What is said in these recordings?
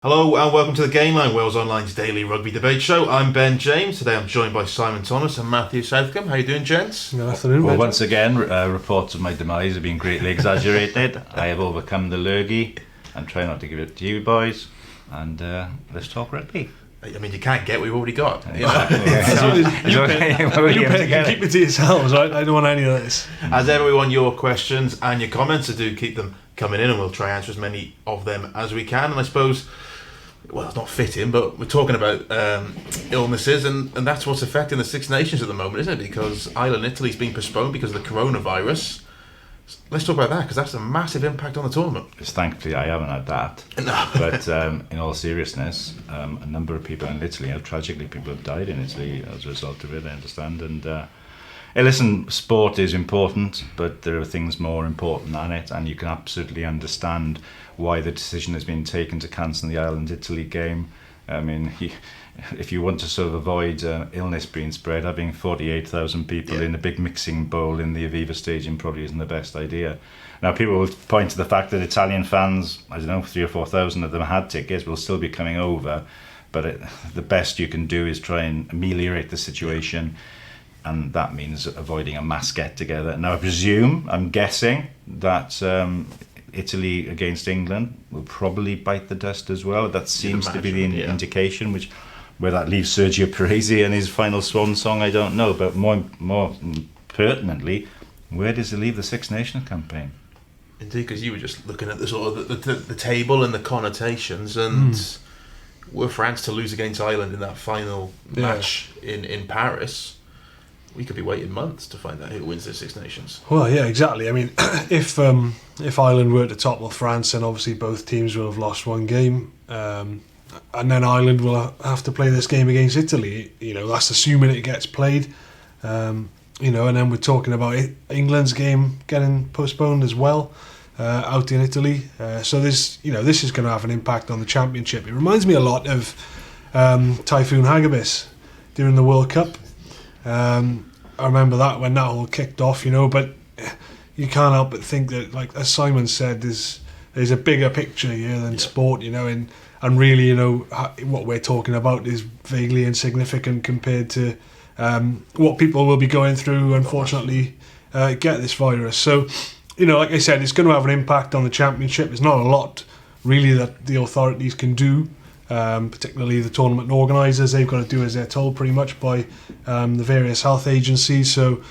Hello and welcome to the Game Line, Wales Online's daily rugby debate show. I'm Ben James. Today I'm joined by Simon Thomas and Matthew Southcombe. How you doing, gents? Good afternoon. Well, once again, reports of my demise have been greatly exaggerated. I have overcome the lurgy and try not to give it to you boys. And let's talk rugby. I mean, you can't get what you've already got. You know? You can keep it to yourselves, right? I don't want any of this. As ever, we want your questions and your comments, so do keep them coming in and we'll try and answer as many of them as we can. And I suppose, well, it's not fitting, but we're talking about illnesses, and that's what's affecting the Six Nations at the moment, isn't it? Because Ireland and Italy's been postponed because of the coronavirus. Let's talk about that, because that's a massive impact on the tournament. Thankfully, I haven't had that. No. But in all seriousness, a number of people in Italy, tragically, people have died in Italy as a result of it, I understand. And hey, listen, sport is important, but there are things more important than it, and you can absolutely understand why the decision has been taken to cancel the Ireland-Italy game. I mean, if you want to sort of avoid illness being spread, having 48,000 people in a big mixing bowl in the Aviva Stadium probably isn't the best idea. Now, people will point to the fact that Italian fans, I don't know, 3,000 or 4,000 of them had tickets, will still be coming over, but the best you can do is try and ameliorate the situation, and that means avoiding a mass get-together. Now, I'm guessing that Italy against England will probably bite the dust as well. That seems to be the indication, where that leaves Sergio Parisi and his final swan song, I don't know. But more pertinently, where does it leave the Six Nations campaign? Indeed, because you were just looking at the sort of the table and the connotations, and were France to lose against Ireland in that final match in Paris, we could be waiting months to find out who wins the Six Nations. Well, yeah, exactly. I mean, if Ireland were to topple France, then obviously both teams will have lost one game, and then Ireland will have to play this game against Italy. You know, that's assuming it gets played. And then we're talking about England's game getting postponed as well, out in Italy. So this is going to have an impact on the championship. It reminds me a lot of Typhoon Hagibis during the World Cup. I remember that when that all kicked off, but you can't help but think that, like as Simon said, there's a bigger picture here than sport, and really, what we're talking about is vaguely insignificant compared to what people will be going through, unfortunately, get this virus. So, like I said, it's going to have an impact on the championship. There's not a lot really that the authorities can do. Particularly the tournament organisers, they've got to do as they're told pretty much by the various health agencies. So,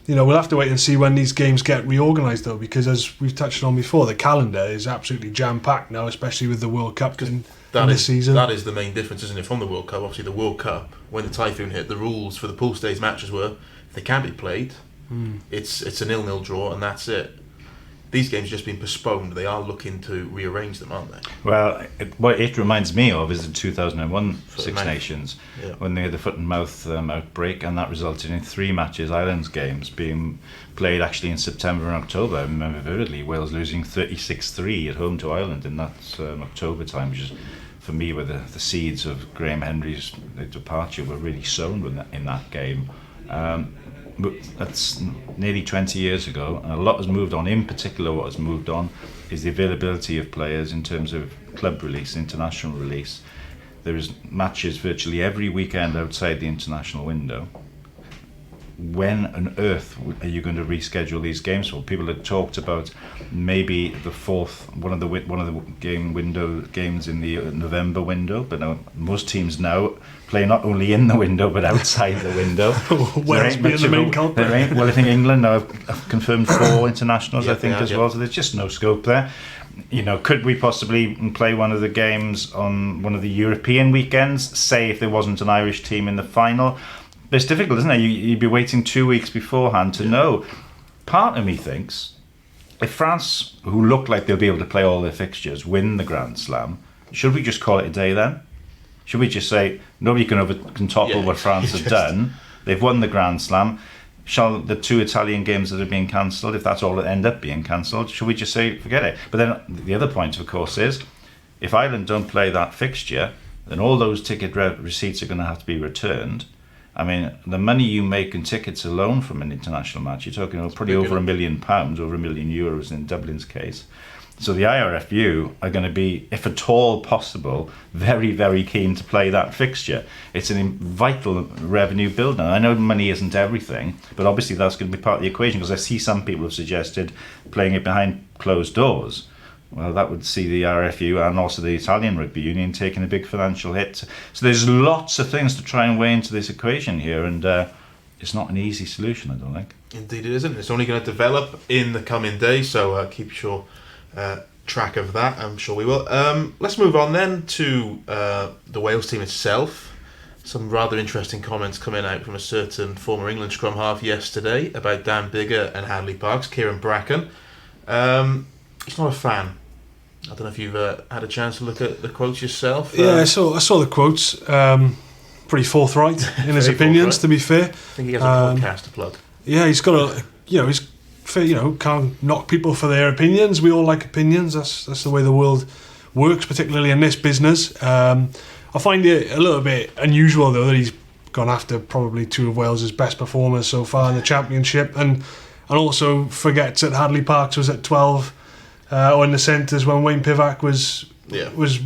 we'll have to wait and see when these games get reorganised, though, because as we've touched on before, the calendar is absolutely jam-packed now, especially with the World Cup in this season. That is the main difference, isn't it, from the World Cup? Obviously, the World Cup, when the typhoon hit, the rules for the pool stage matches were, if they can't be played, it's a 0-0 draw, and that's it. These games have just been postponed. They are looking to rearrange them, aren't they? Well, what it reminds me of is the 2001 Six Nations, when they had the foot and mouth outbreak, and that resulted in 3 matches, Ireland's games, being played actually in September and October. I remember vividly Wales losing 36-3 at home to Ireland in that October time, which is, for me, where the seeds of Graham Henry's departure were really sown in that game. That's nearly 20 years ago, and a lot has moved on. In particular, what has moved on is the availability of players in terms of club release, international release. There is matches virtually every weekend outside the international window. When on earth are you going to reschedule these games? Well, people had talked about maybe the fourth, one of the games in the November window, but now most teams now play not only in the window but outside the window. Wales being the main culprit. Well, I think England now have confirmed 4 internationals, I think, as well. So there's just no scope there. Could we possibly play one of the games on one of the European weekends? Say if there wasn't an Irish team in the final. It's difficult, isn't it? You'd be waiting 2 weeks beforehand to know. Part of me thinks, if France, who look like they'll be able to play all their fixtures, win the Grand Slam, should we just call it a day then? Should we just say, nobody can topple what France have done? They've won the Grand Slam. Shall the 2 Italian games that have been cancelled, if that's all that end up being cancelled, should we just say, forget it? But then the other point, of course, is, if Ireland don't play that fixture, then all those ticket receipts are going to have to be returned. I mean, the money you make in tickets alone from an international match, you're talking probably over £1 million, over €1 million in Dublin's case. So the IRFU are going to be, if at all possible, very, very keen to play that fixture. It's a vital revenue builder. I know money isn't everything, but obviously that's going to be part of the equation, because I see some people have suggested playing it behind closed doors. Well, that would see the RFU and also the Italian Rugby Union taking a big financial hit. So there's lots of things to try and weigh into this equation here, and it's not an easy solution, I don't think. Indeed it isn't. It's only going to develop in the coming days, so keep your track of that. I'm sure we will. Let's move on then to the Wales team itself. Some rather interesting comments coming out from a certain former England scrum half yesterday about Dan Biggar and Hadley Parkes, Kieran Bracken. He's not a fan. I don't know if you've had a chance to look at the quotes yourself. Yeah, I saw the quotes. Pretty forthright in his opinions, to be fair. I think he has a podcast to plug. Yeah, he's got he's can't knock people for their opinions. We all like opinions. That's the way the world works, particularly in this business. I find it a little bit unusual though that he's gone after probably two of Wales's best performers so far in the championship, and also forgets that Hadley Parkes was at 12 or in the centres when Wayne Pivac was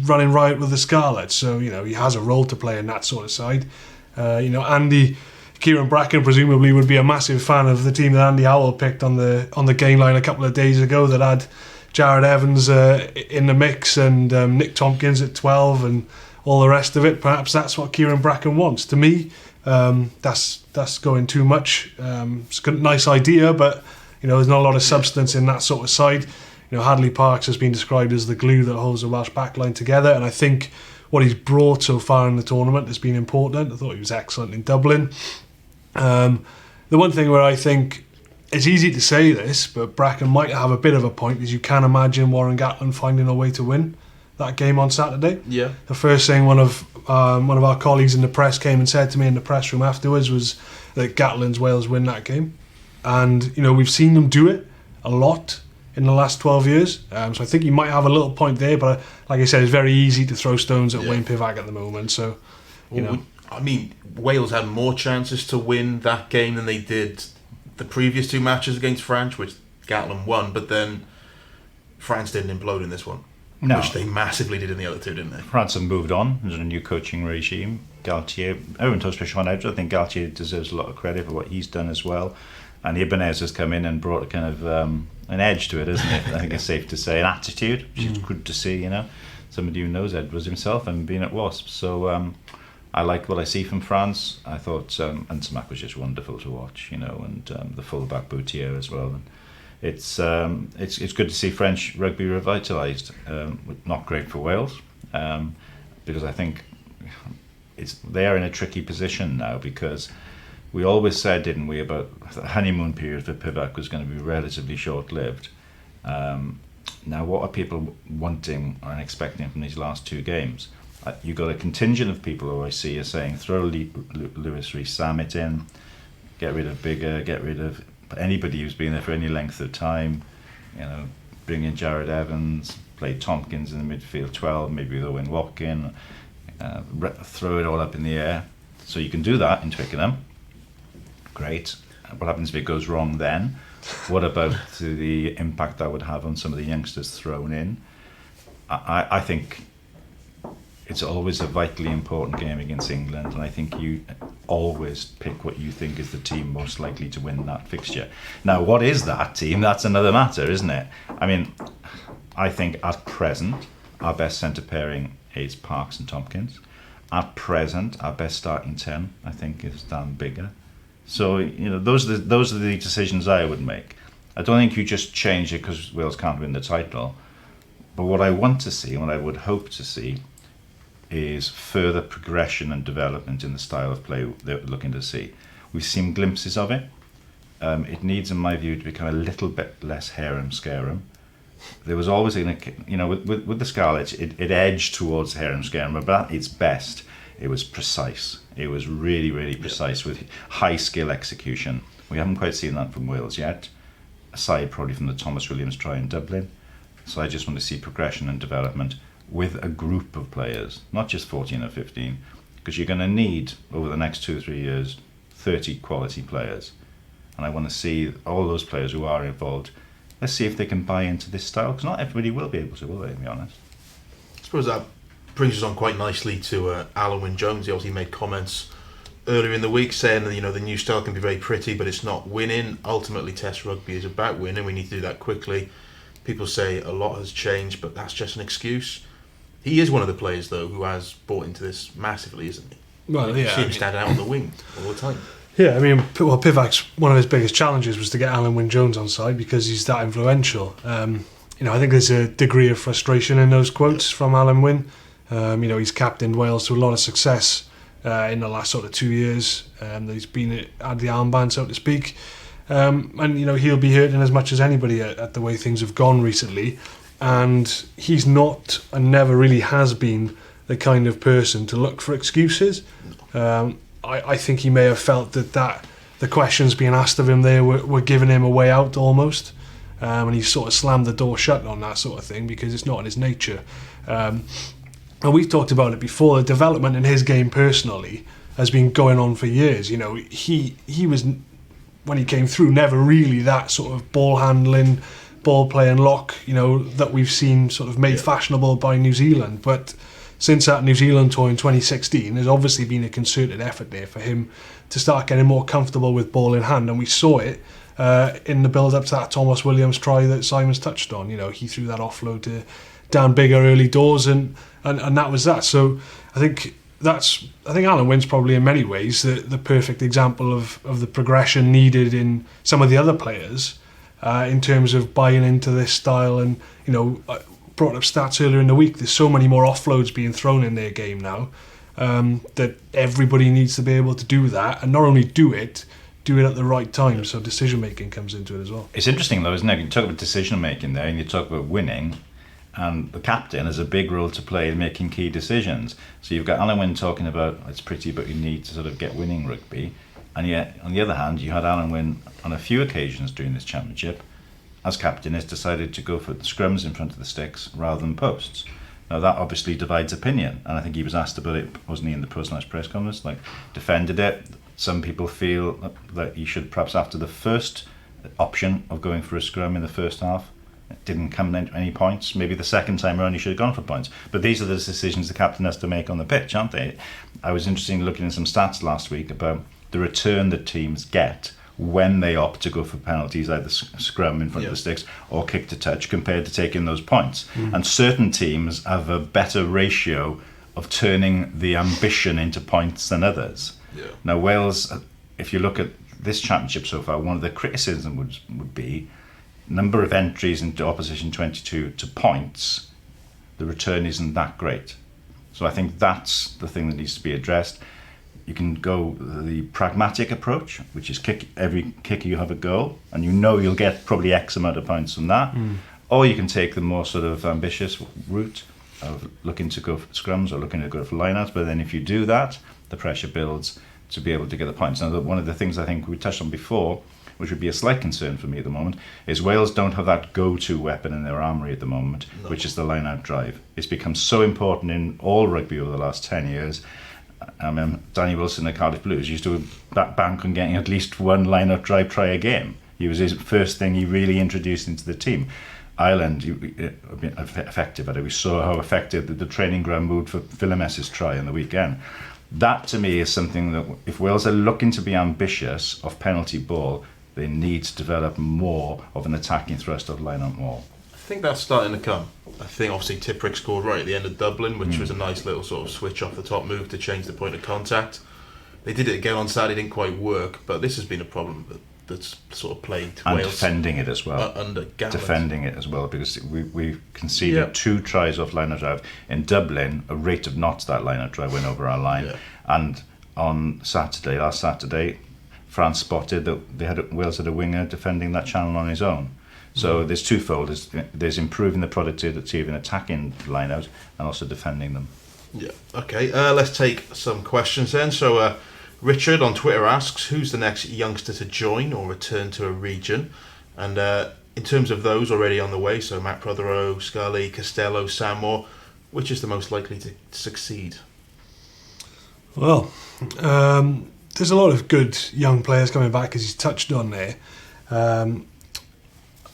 running riot with the Scarlets. So he has a role to play in that sort of side. Kieran Bracken presumably would be a massive fan of the team that Andy Howell picked on the game line a couple of days ago, that had Jared Evans in the mix and Nick Tompkins at 12 and all the rest of it. Perhaps that's what Kieran Bracken wants. To me, that's going too much. It's a nice idea, but there's not a lot of substance in that sort of side. Hadley Parkes has been described as the glue that holds the Welsh backline together, and I think what he's brought so far in the tournament has been important. I thought he was excellent in Dublin. The one thing where I think it's easy to say this, but Bracken might have a bit of a point, is you can imagine Warren Gatland finding a way to win that game on Saturday. Yeah. The first thing one of our colleagues in the press came and said to me in the press room afterwards was that Gatland's Wales win that game, and we've seen them do it a lot in the last 12 years. So I think you might have a little point there, but like I said, it's very easy to throw stones at Wayne Pivac at the moment. So, I mean, Wales had more chances to win that game than they did the previous two matches against France, which Gatland won, but then France didn't implode in this one, which they massively did in the other two, didn't they? France have moved on. There's a new coaching regime. Galtier, everyone talks about Sean Edwards. I think Galtier deserves a lot of credit for what he's done as well. And Ibanez has come in and brought a kind of an edge to it, isn't it? I think it's safe to say, an attitude, which is good to see, Somebody who knows Edwards himself and being at Wasps. So I like what I see from France. I thought Nsamak was just wonderful to watch, and the fullback Boutier as well. And it's good to see French rugby revitalised. Not great for Wales, because I think they are in a tricky position now, because we always said, didn't we, about the honeymoon period for Pivac was going to be relatively short-lived. Now, what are people wanting and expecting from these last two games? You've got a contingent of people who I see are saying throw Lewis Rees-Sammet in, get rid of Biggar, get rid of anybody who's been there for any length of time, bring in Jared Evans, play Tompkins in the midfield 12, maybe with Owen Watkin, throw it all up in the air. So you can do that in Twickenham. Great. What happens if it goes wrong then? What about the impact that would have on some of the youngsters thrown in? I think it's always a vitally important game against England, and I think you always pick what you think is the team most likely to win that fixture. Now, what is that team? That's another matter, isn't it? I mean, I think at present, our best centre pairing is Parkes and Tompkins. At present, our best starting 10, I think, is Dan Biggar. So, those are the decisions I would make. I don't think you just change it because Wales can't win the title. But what I want to see, and what I would hope to see, is further progression and development in the style of play they're looking to see. We've seen glimpses of it. It needs, in my view, to become a little bit less harem-scarum. There was always, with the Scarlets, it edged towards harem-scarum, but at its best, it was precise. It was really, really precise with high-skill execution. We haven't quite seen that from Wales yet, aside probably from the Thomas Williams try in Dublin. So I just want to see progression and development with a group of players, not just 14 or 15, because you're going to need, over the next 2 or 3 years, 30 quality players. And I want to see all those players who are involved let's see if they can buy into this style, because not everybody will be able to, will they, to be honest? I suppose that brings us on quite nicely to Alan Wynne-Jones. He obviously made comments earlier in the week saying that, the new style can be very pretty, but it's not winning. Ultimately, Test rugby is about winning. We need to do that quickly. People say a lot has changed, but that's just an excuse. He is one of the players, though, who has bought into this massively, isn't he? Well, yeah. You see him standing out on the wing all the time. Yeah, I mean, well, Pivac's one of his biggest challenges was to get Alan Wynne-Jones on side because he's that influential. I think there's a degree of frustration in those quotes from Alan Wynne. He's captained Wales to a lot of success in the last sort of 2 years. He's had the armband, so to speak. He'll be hurting as much as anybody at the way things have gone recently. And he's not, and never really has been, the kind of person to look for excuses. I think he may have felt that the questions being asked of him there were giving him a way out almost. And he sort of slammed the door shut on that sort of thing because it's not in his nature. And we've talked about it before. The development in his game personally has been going on for years. He was, when he came through, never really that sort of ball handling, ball playing lock, that we've seen sort of made fashionable by New Zealand. But since that New Zealand tour in 2016, there's obviously been a concerted effort there for him to start getting more comfortable with ball in hand, and we saw it in the build-up to that Thomas Williams try that Simon's touched on. He threw that offload to Dan Bigger early doors, and that was that. So I think Alan Wynne's probably in many ways the perfect example of the progression needed in some of the other players in terms of buying into this style. And brought up stats earlier in the week. There's so many more offloads being thrown in their game now that everybody needs to be able to do that, and not only do it at the right time. So decision making comes into it as well. It's interesting though, isn't it? You talk about decision making there, and you talk about winning, and the captain has a big role to play in making key decisions. So you've got Alan Wynne talking about it's pretty, but you need to sort of get winning rugby, and yet on the other hand, you had Alan Wynne on a few occasions during this championship, as captain, has decided to go for the scrums in front of the sticks rather than posts. Now that obviously divides opinion, and I think he was asked about it, wasn't he, in the post-match press conference, defended it. Some people feel that he should perhaps, after the first option of going for a scrum in the first half, it didn't come to any points. Maybe the second time around he should have gone for points. But these are the decisions the captain has to make on the pitch, aren't they? I was interested in looking at some stats last week about the return that teams get when they opt to go for penalties, either scrum in front of the sticks or kick to touch, compared to taking those points. And certain teams have a better ratio of turning the ambition into points than others. Now Wales, if you look at this championship so far, one of the criticisms would be number of entries into opposition 22 to points. The return isn't that great. So I think that's the thing that needs to be addressed. You can go the pragmatic approach, which is every kick you have a goal, and you'll get probably X amount of points from that. Or you can take the more sort of ambitious route of looking to go for scrums or looking to go for lineouts. But then if you do that, the pressure builds to be able to get the points. Now, one of the things I think we touched on before, which would be a slight concern for me at the moment, is Wales don't have that go-to weapon in their armoury at the moment, which is the line-out drive. It's become so important in all rugby over the last 10 years. Danny Wilson at Cardiff Blues used to bank on getting at least one line-out drive try a game. It was his first thing he really introduced into the team. Ireland, effective at it. We saw how effective the training ground moved for Philemes's try on the weekend. That to me is something that if Wales are looking to be ambitious of penalty ball, they need to develop more of an attacking thrust of line-out maul. I think that's starting to come. I think obviously Tipuric scored right at the end of Dublin, which was a nice little sort of switch off the top move to change the point of contact. They did it again on Saturday, didn't quite work, but this has been a problem that's sort of plagued and Wales. Defending it as well. Under Gallant. Defending it as well, because we conceded 2 tries off line-out drive. In Dublin, a rate of knots that line-out drive went over our line. And on last Saturday, France spotted that Wales had a winger defending that channel on his own. So there's twofold. There's improving the productivity of an attacking line-out and also defending them. Yeah. Okay, let's take some questions then. So Richard on Twitter asks, who's the next youngster to join or return to a region? And in terms of those already on the way, so Matt Prothero, Scully, Costello, Samore, which is the most likely to succeed? Well, there's a lot of good young players coming back, as he's touched on there.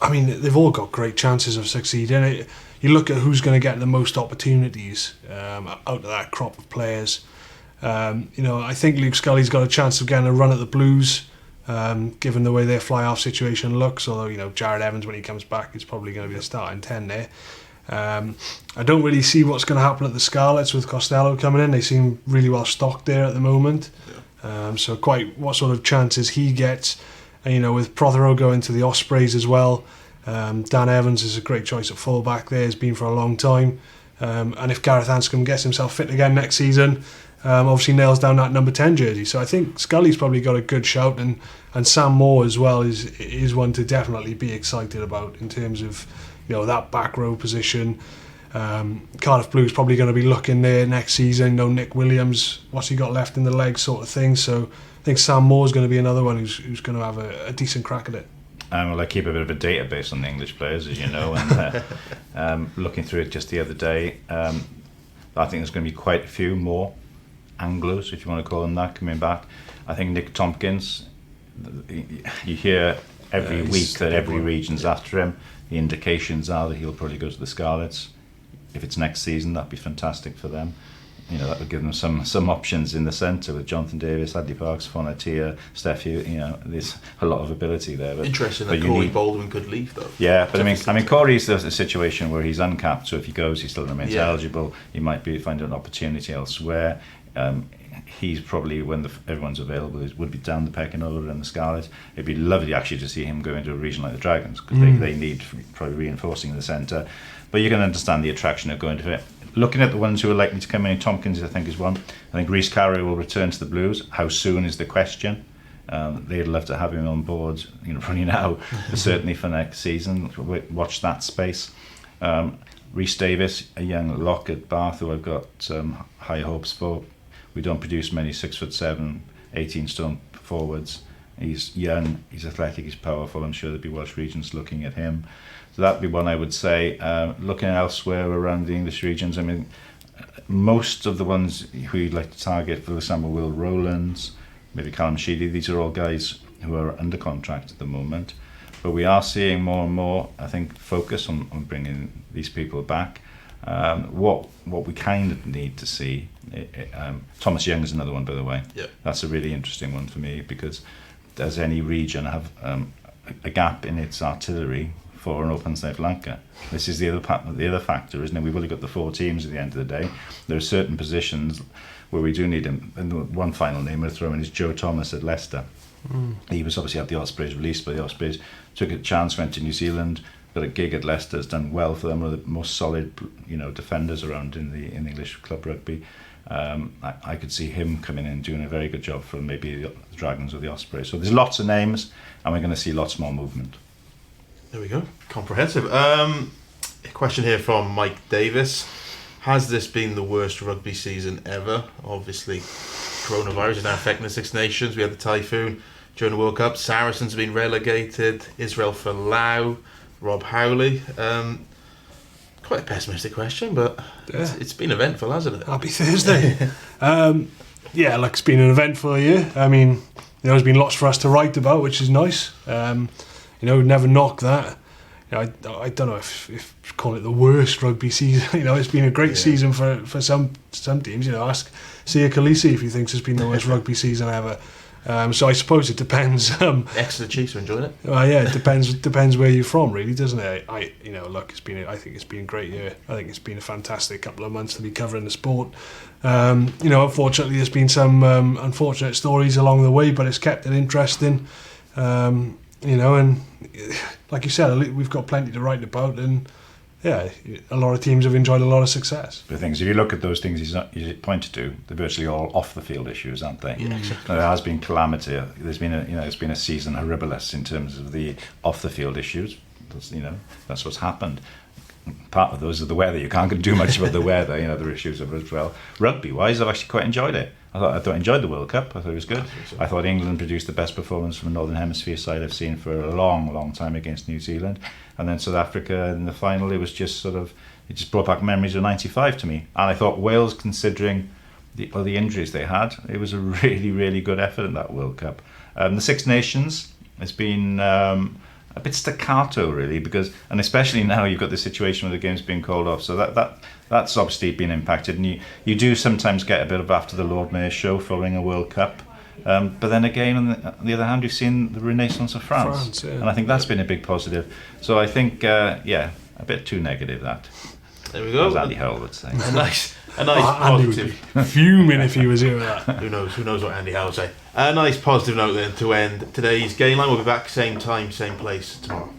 I mean, they've all got great chances of succeeding. You look at who's going to get the most opportunities out of that crop of players. I think Luke Scully's got a chance of getting a run at the Blues, given the way their fly-off situation looks. Although, Jared Evans, when he comes back, is probably going to be the starting 10 there. I don't really see what's going to happen at the Scarlets with Costello coming in. They seem really well stocked there at the moment. Yeah. So quite what sort of chances he gets. And, with Prothero going to the Ospreys as well, Dan Evans is a great choice at fullback there, has been for a long time. And if Gareth Anscombe gets himself fit again next season, obviously nails down that number 10 jersey. So I think Scully's probably got a good shout, and Sam Moore as well is one to definitely be excited about in terms of that back row position. Cardiff Blues probably going to be looking there next season. Nick Williams, what's he got left in the legs, sort of thing. So I think Sam Moore's going to be another one who's going to have a decent crack at it. Well, I keep a bit of a database on the English players, as you know, and looking through it just the other day, I think there's going to be quite a few more Anglos, if you want to call them that, coming back. I think Nick Tompkins, you hear every week that every region's after him. The indications are that he'll probably go to the Scarlets. If it's next season, that'd be fantastic for them. That would give them some options in the centre with Jonathan Davis, Adley Parks, Fonatia, Steffi. There's a lot of ability there. Interesting that Corey Baldwin could leave, though. Yeah, but I mean, Corey's a situation where he's uncapped, so if he goes, he still remains eligible. He might find an opportunity elsewhere. He's probably, when everyone's available, would be down the pecking order in the Scarlet. It'd be lovely actually to see him go into a region like the Dragons, because they need probably reinforcing in the centre. But you can understand the attraction of going to it. Looking at the ones who are likely to come in, Tompkins I think is one. I think Rhys Carroll will return to the Blues. How soon is the question. They'd love to have him on board, probably now, but certainly for next season. Watch that space. Rhys Davis, a young lock at Bath, who I've got high hopes for. We don't produce many 6'7", 18-stone forwards. He's young, he's athletic, he's powerful. I'm sure there'd be Welsh regions looking at him. So that'd be one I would say. Looking elsewhere around the English regions, I mean, most of the ones who you'd like to target, for example, Will Rowlands, maybe Callum Sheedy, these are all guys who are under contract at the moment. But we are seeing more and more, I think, focus on bringing these people back. What we kind of need to see, Thomas Young is another one, by the way. Yep. That's a really interesting one for me, because does any region have a gap in its artillery for an open side flanker? This is the other factor, isn't it? We've only got the 4 teams at the end of the day. There are certain positions where we do need him. And one final name I'll throw in is Joe Thomas at Leicester. He was obviously at the Ospreys released, but the Ospreys took a chance, went to New Zealand, got a gig at Leicester, has done well for them, one of the most solid defenders around in the English club rugby. I could see him coming in and doing a very good job for maybe the Dragons or the Ospreys. So there's lots of names, and we're going to see lots more movement. There we go. Comprehensive. A question here from Mike Davis. Has this been the worst rugby season ever? Obviously, coronavirus is now affecting the Six Nations. We had the typhoon during the World Cup. Saracens have been relegated. Israel for Laos. Rob Howley. Quite a pessimistic question, but it's been eventful, hasn't it? Happy Thursday. It's been an eventful year. I mean, there's been lots for us to write about, which is nice. Never knock that. I don't know if call it the worst rugby season. It's been a great season for some teams. Ask Sia Khaleesi if he thinks it's been the worst rugby season ever. So I suppose it depends. Exeter Chiefs are enjoying it. It depends where you're from, really, doesn't it? I think it's been a great year. I think it's been a fantastic couple of months to be covering the sport. Unfortunately, there's been some unfortunate stories along the way, but it's kept it interesting. And like you said, we've got plenty to write about, and a lot of teams have enjoyed a lot of success. The things, if you look at those things you pointed to, they're virtually all off the field issues, aren't they? Yeah, exactly. There has been calamity. There's been it's been a season horribilis in terms of the off the field issues. That's what's happened. Part of those are the weather. You can't do much about the weather. There are issues of it as well. Rugby wise, I've actually quite enjoyed it. I thought I enjoyed the World Cup. I thought it was good. I thought England produced the best performance from a Northern Hemisphere side I've seen for a long, long time against New Zealand. And then South Africa in the final, it was just it just brought back memories of '95 to me. And I thought Wales, considering the injuries they had, it was a really, really good effort in that World Cup. The Six Nations has been a bit staccato, really, and especially now you've got the situation with the games being called off. So that's obviously been impacted, and you do sometimes get a bit of after the Lord Mayor show following a World Cup. But then again, on the other hand, you've seen the renaissance of France, and I think that's been a big positive. So I think, a bit too negative that. There we go. As Andy Howell would say. A nice Andy would positive. be fuming if he was here with that. Who knows what Andy Howell would say. A nice positive note then to end today's game line. We'll be back same time, same place tomorrow.